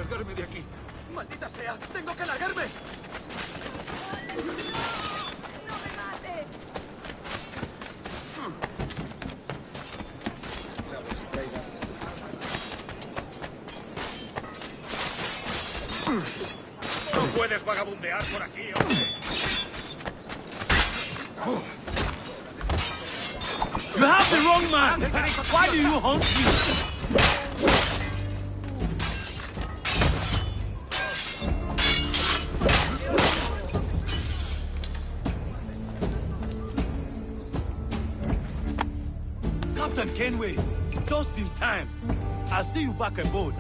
largarme de aquí. ¡Maldita sea! ¡Tengo que largarme! ¡No me mates! ¡No puedes vagabundear por aquí, hombre! You have the wrong man! Why do you hunt me? Captain Kenway, just in time. I'll see you back aboard.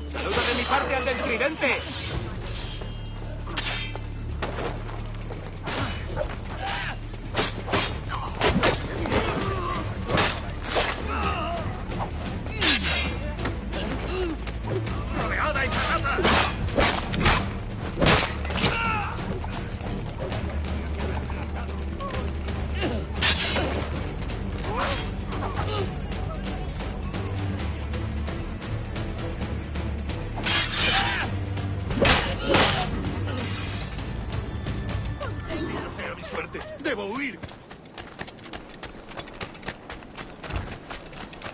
¡Saluda de mi parte al del tridente! ¡Rodeada y sacada! ¡Debo huir!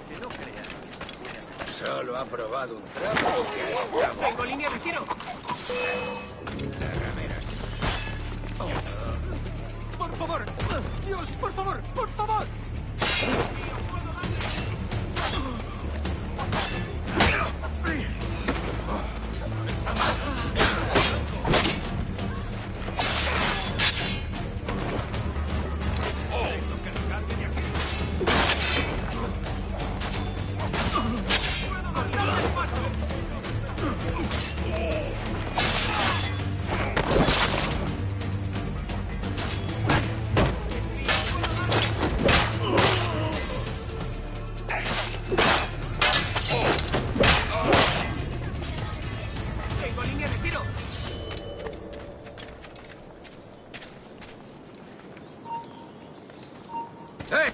Que no creas. Solo ha probado un trapo que ahí estamos. ¡Tengo línea de tiro! La ramera. ¡Por favor! ¡Dios, por favor! ¡Por favor! ¡Tengo línea de tiro!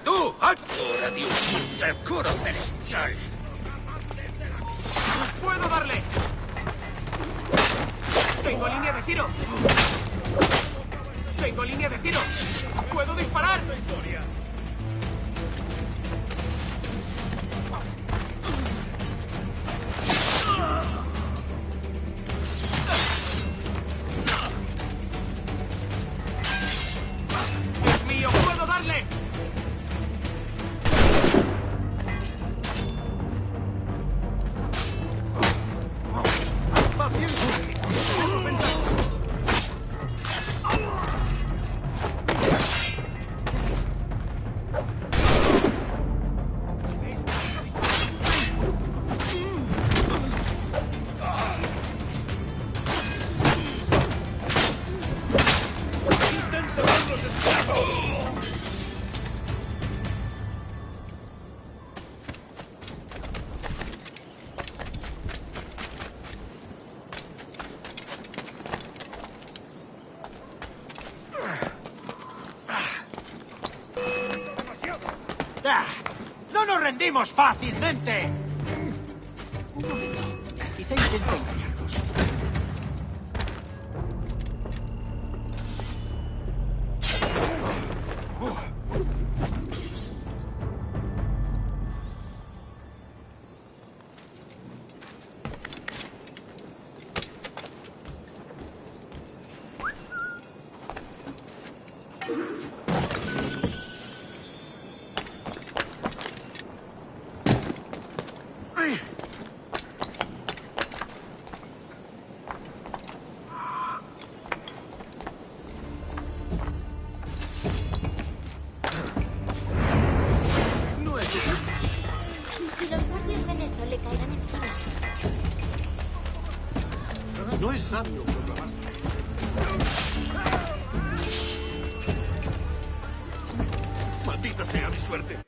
¡Tú! ¡Ahora, Dios! ¡El coro celestial! ¡Puedo darle! ¡Tengo línea de tiro! ¡Tengo línea de tiro! ¡Puedo disparar! ¡Es mío! ¡Puedo darle! ¡No nos rendimos fácilmente! Un momento. Quizá intenta engañarnos. No es sabio proclamarse. Maldita sea mi suerte.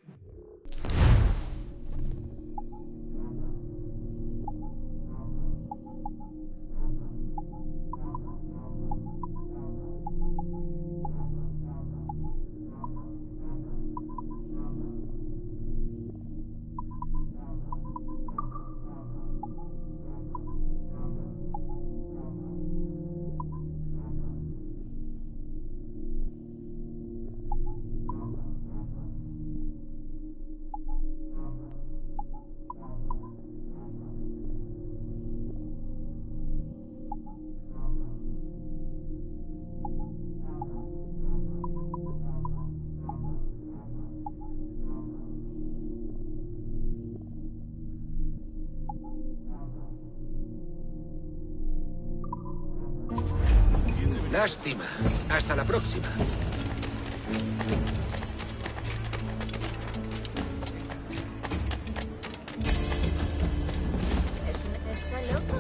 Lástima. Hasta la próxima. ¿Está loco?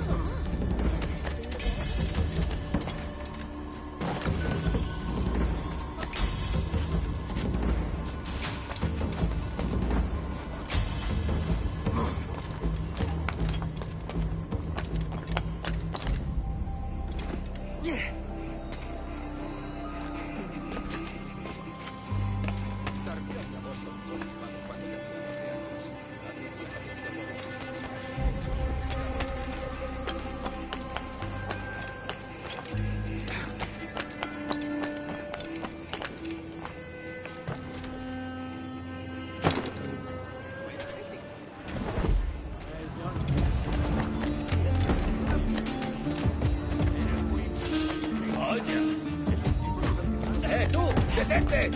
¡Tú! ¡Detente!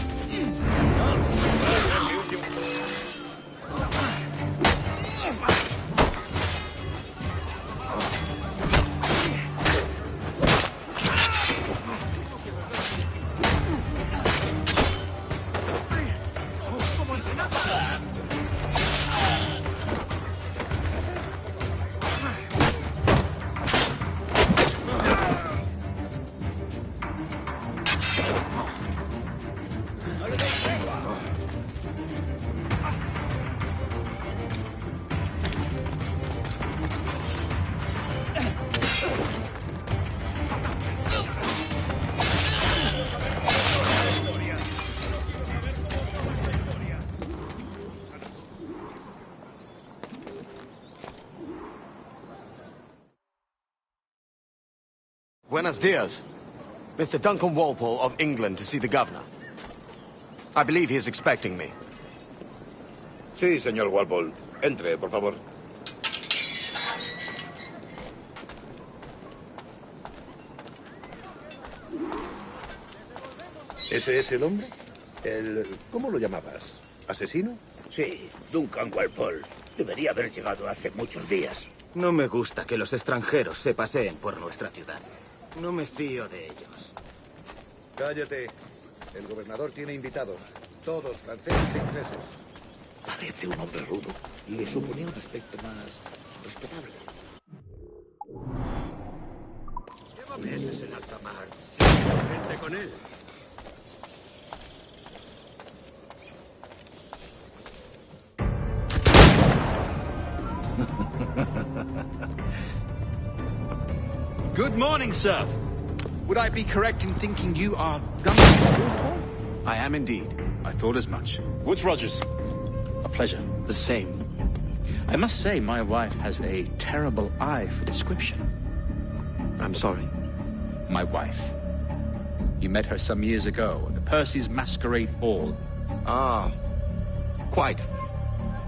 Buenos dias. Mr. Duncan Walpole of England to see the governor. I believe he is expecting me. Sí, señor Walpole. Entre, por favor. ¿Ese es el hombre? ¿Cómo lo llamabas? ¿Asesino? Sí, Duncan Walpole. Debería haber llegado hace muchos días. No me gusta que los extranjeros se paseen por nuestra ciudad. No me fío de ellos. Cállate. El gobernador tiene invitados. Todos franceses e ingleses. Parece un hombre rudo y le suponía un aspecto más respetable. Llévame ese es el alta mar. Gente con él. Good morning, sir. Would I be correct in thinking you are Duncan Walpole? I am indeed. I thought as much. Woods Rogers. A pleasure. the same. I must say, my wife has a terrible eye for description. I'm sorry. My wife. You met her some years ago at the Percy's Masquerade Ball. Ah, quite.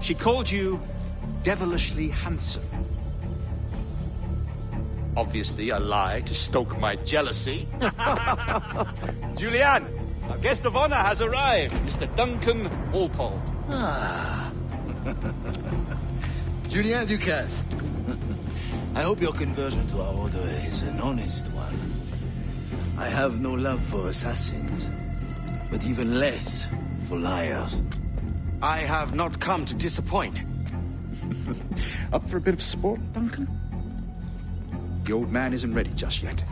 She called you devilishly handsome. Obviously a lie to stoke my jealousy. Julianne, our guest of honor has arrived, Mr. Duncan Walpole. Julien Ducasse. I hope your conversion to our order is an honest one. I have no love for assassins, but even less for liars. I have not come to disappoint. Up for a bit of sport, Duncan? The old man isn't ready just yet.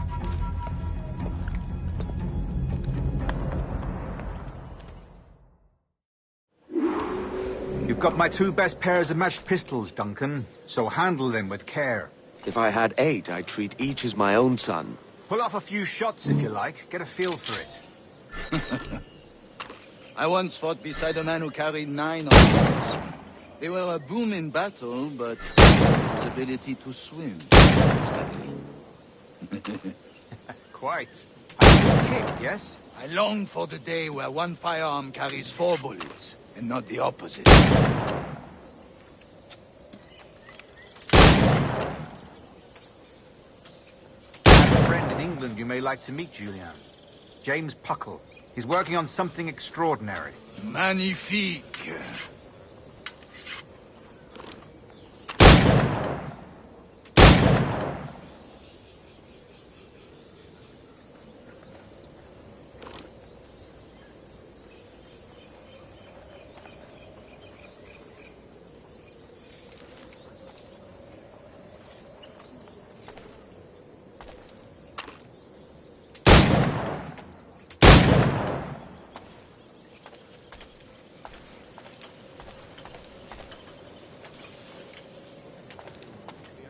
You've got my 2 best pairs of matched pistols, Duncan, so handle them with care. If I had 8, I'd treat each as my own son. Pull off a few shots if you like, get a feel for it. I once fought beside a man who carried 9 arms. They were a boom in battle, but his ability to swim, sadly. Quite. A good kick, yes? I long for the day where one firearm carries 4 bullets, and not the opposite. I have a friend in England you may like to meet, Julian. James Puckle. He's working on something extraordinary. Magnifique.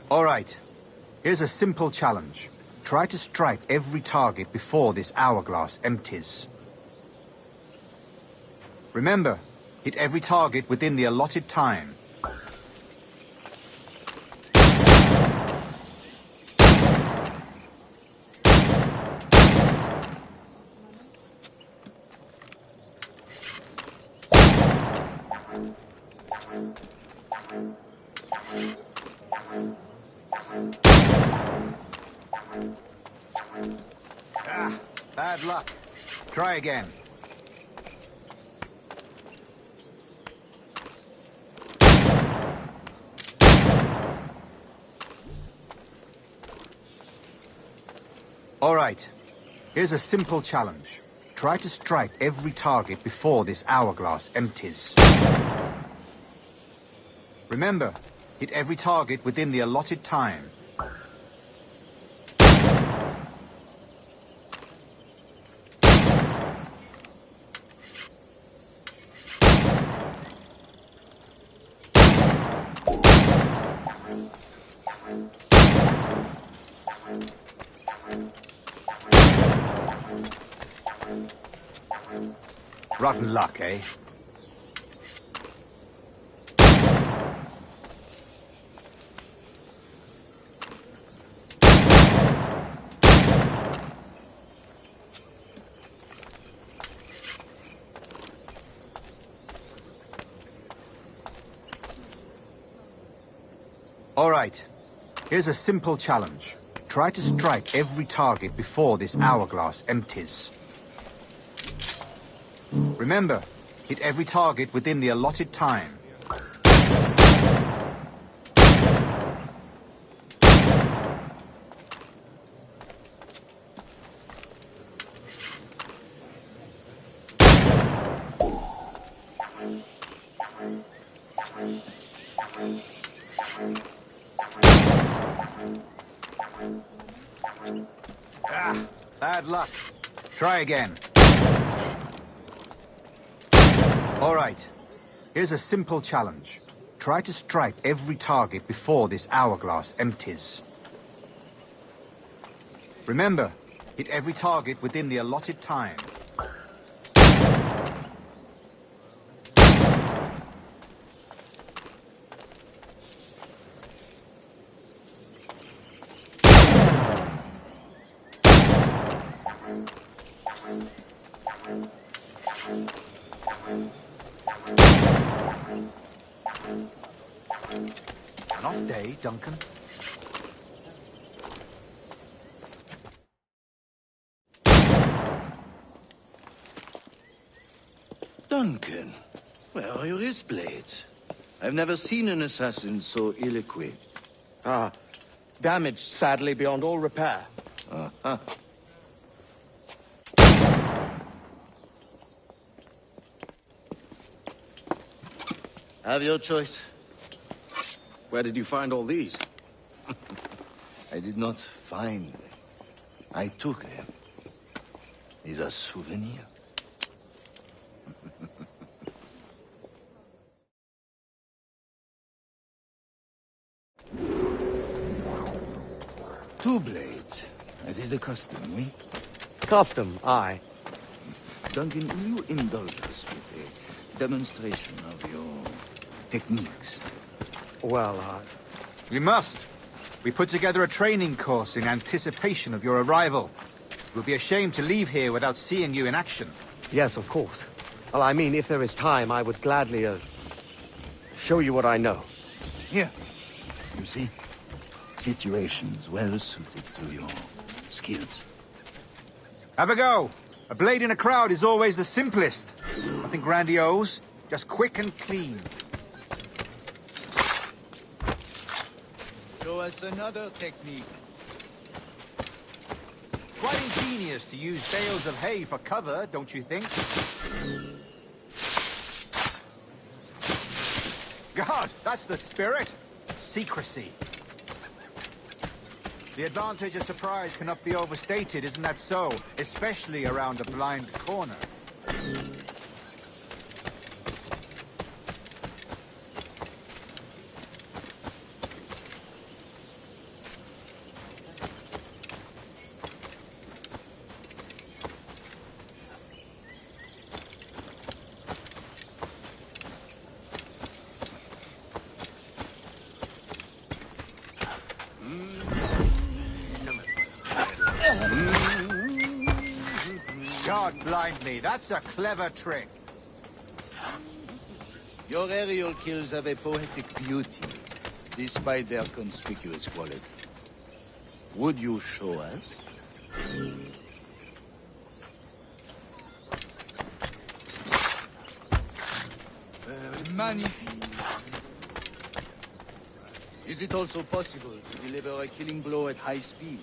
All right. Here's a simple challenge. Try to strike every target before this hourglass empties. Remember, hit every target within the allotted time. Bad luck. Try again. All right. Here's a simple challenge. Try to strike every target before this hourglass empties. Remember, hit every target within the allotted time. Rotten luck, eh? All right. Here's a simple challenge. Try to strike every target before this hourglass empties. Remember, hit every target within the allotted time. Bad luck. Try again. All right. Here's a simple challenge. Try to strike every target before this hourglass empties. Remember, hit every target within the allotted time. An off day, Duncan. Duncan, where are your wrist blades? I've never seen an assassin so ill-equipped. Ah, damaged sadly beyond all repair. Uh-huh. Have your choice. Where did you find all these? I did not find them. I took them. These are souvenirs. Two blades, as is the custom, oui? Custom, aye. Duncan, will you indulge us with a demonstration of your techniques? Well, We must. We put together a training course in anticipation of your arrival. It would be a shame to leave here without seeing you in action. yes, of course. Well, I mean, if there is time, I would gladly, show you what I know. Here. You see? Situations well suited to your skills. Have a go. A blade in a crowd is always the simplest. Nothing grandiose, just quick and clean. Show us another technique. Quite ingenious to use bales of hay for cover, don't you think? God, that's the spirit. Secrecy. The advantage of surprise cannot be overstated, isn't that so? Especially around a blind corner. God blind me, that's a clever trick. Your aerial kills have a poetic beauty, despite their conspicuous quality. Would you show us? Magnifique. Is it also possible to deliver a killing blow at high speed?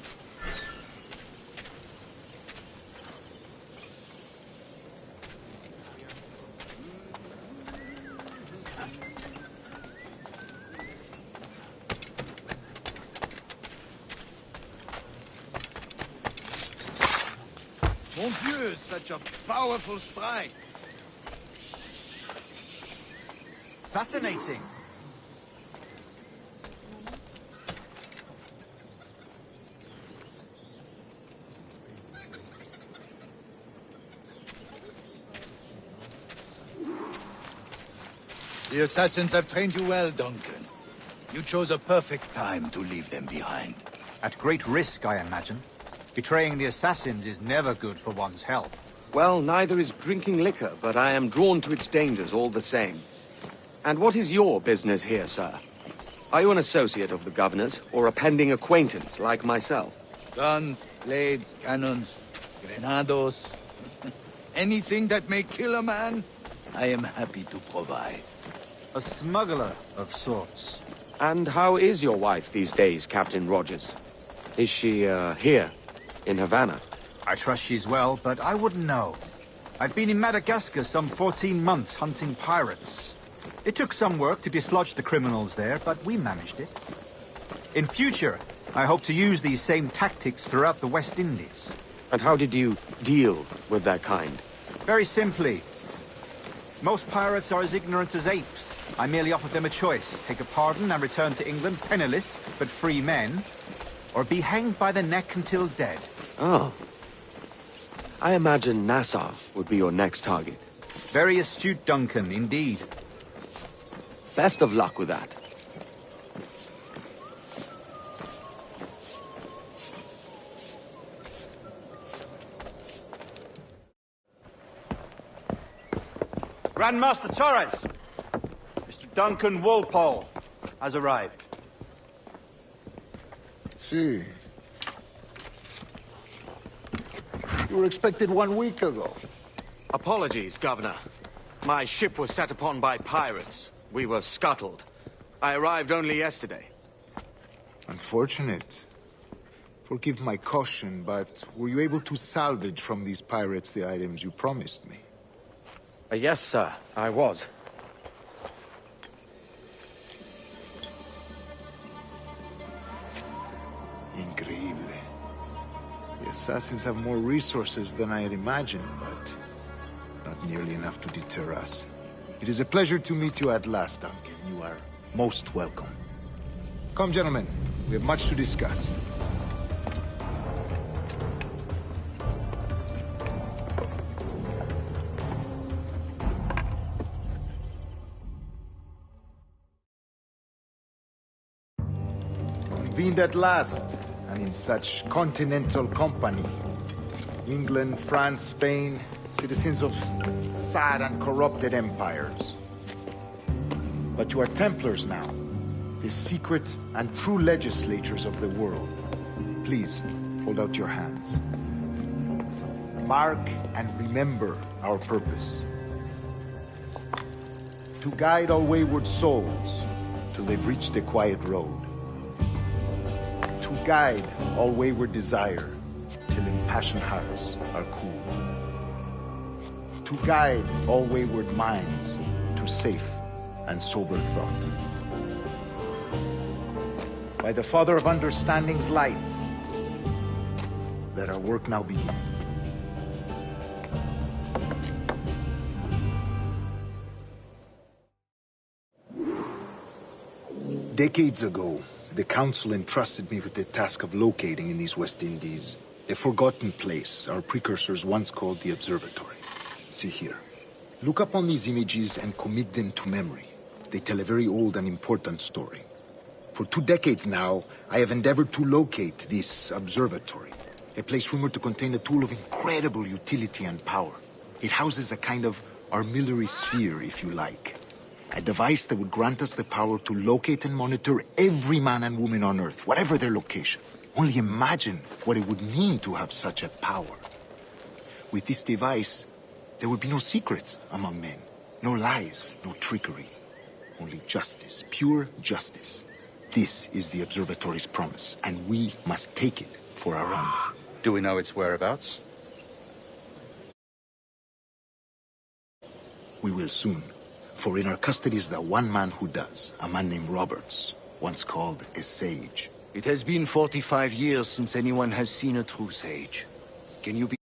Mon Dieu, such a powerful strike! Fascinating. The assassins have trained you well, Duncan. You chose a perfect time to leave them behind. At great risk, I imagine. Betraying the assassins is never good for one's health. Well, neither is drinking liquor, but I am drawn to its dangers all the same. And what is your business here, sir? Are you an associate of the governor's, or a pending acquaintance like myself? Guns, blades, cannons, grenados. Anything that may kill a man, I am happy to provide. A smuggler of sorts. And how is your wife these days, Captain Rogers? Is she, here, in Havana? I trust she's well, but I wouldn't know. I've been in Madagascar some 14 months hunting pirates. It took some work to dislodge the criminals there, but we managed it. In future, I hope to use these same tactics throughout the West Indies. And how did you deal with that kind? Very simply. Most pirates are as ignorant as apes. I merely offered them a choice. Take a pardon and return to England penniless, but free men. Or be hanged by the neck until dead. Oh. I imagine Nassau would be your next target. Very astute, Duncan, indeed. Best of luck with that. Grandmaster Torres! Mr. Duncan Walpole. has arrived. See. You were expected 1 week ago. Apologies, Governor. My ship was set upon by pirates. We were scuttled. I arrived only yesterday. Unfortunate. Forgive my caution, but were you able to salvage from these pirates the items you promised me? Yes, sir, I was. Increíble. The assassins have more resources than I had imagined, but not nearly enough to deter us. It is a pleasure to meet you at last, Duncan. You are most welcome. Come, gentlemen. We have much to discuss. Convened at last, and in such continental company. England, France, Spain, citizens of sad and corrupted empires. But you are Templars now, the secret and true legislators of the world. Please, hold out your hands. Mark and remember our purpose. To guide all wayward souls till they've reached a quiet road. To guide all wayward desire till impassioned hearts are cool. To guide all wayward minds to safe and sober thought. By the Father of Understanding's light, let our work now begin. Decades ago, the Council entrusted me with the task of locating in these West Indies a forgotten place our precursors once called the Observatory. See here. Look upon these images and commit them to memory. They tell a very old and important story. For 2 decades now, I have endeavored to locate this observatory, a place rumored to contain a tool of incredible utility and power. It houses a kind of armillary sphere, if you like. A device that would grant us the power to locate and monitor every man and woman on Earth, whatever their location. Only imagine what it would mean to have such a power. With this device, there would be no secrets among men, no lies, no trickery. Only justice, pure justice. This is the Observatory's promise, and we must take it for our own. Do we know its whereabouts? We will soon. For in our custody is the one man who does, a man named Roberts, once called a sage. It has been 45 years since anyone has seen a true sage. Can you be